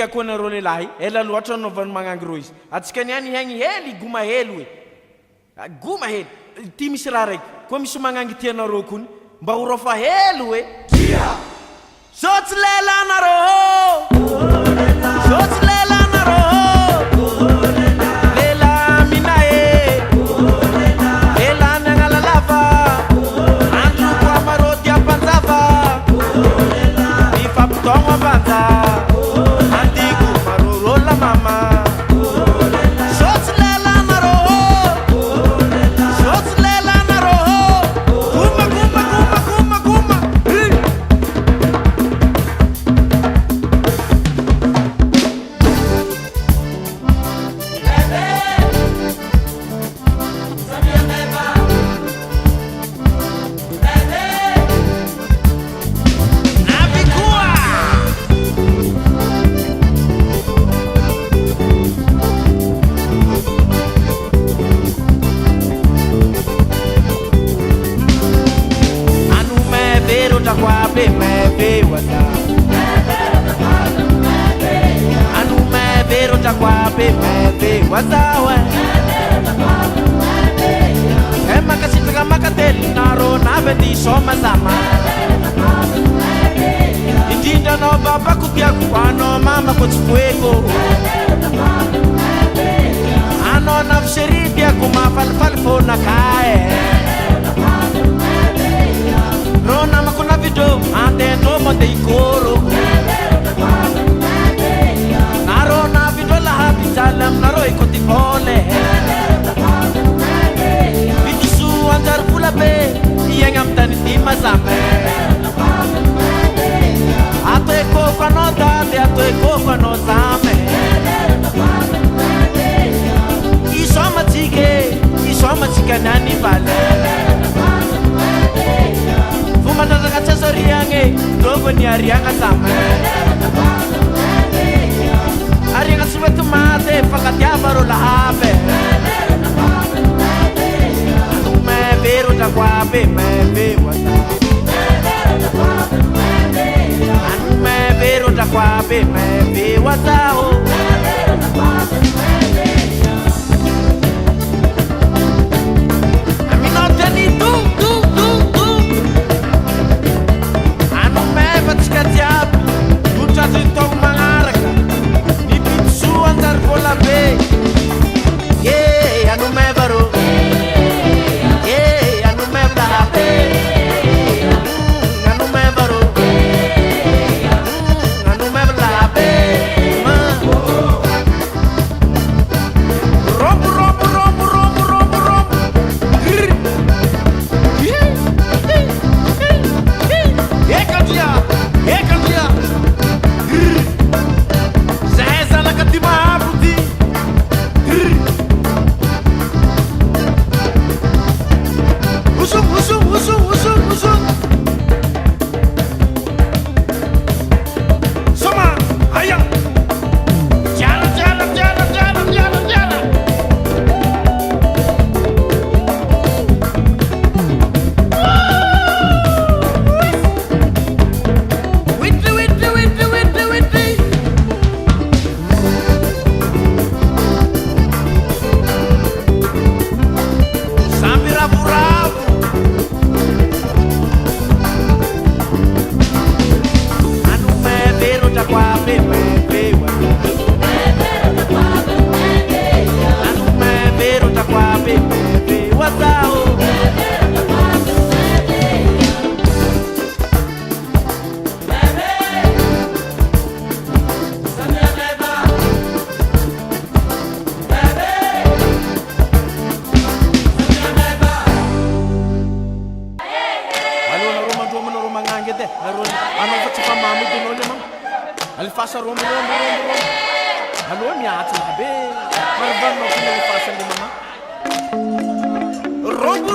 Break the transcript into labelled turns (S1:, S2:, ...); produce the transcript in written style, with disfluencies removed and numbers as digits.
S1: akoanareo lehilahy ela loatra naovan'ny magnangy reo izy atsika niany hagny hely goma hely hoe goma hely ty misy raha raiky koa misy magnangy tianareo kony mba ho rafa hely hoe sotsy lelanareo sotsy lelanareo lela mina e lela miagnala lava androko amareo ty ampanjava mifampitogno avanja andiko marorola mama sotsy lelanareo sotsy lelanareo guma guma guma guma guma wazawe ema kasitaka makateli naro nabe di soma sama indinda no baba kutia kuano mama kutsfuego ano na mshiridi ya kumafalfal fona kae rona makuna video ande ndo mote ikoro naro na video la habi salam naro ikoti pole bisu anjar pula be yang amtani tima same ato eko kwano dade ato eko kwano same isoma chike nani vale fuma nataka chezo riange dogo ni arianga same arianga suwetu mate pakatia baro la habe me vero ta kwape me wata me vero ta kwape me wata Alifasa rombo halo miati be marban no kini alifasa di mama rombo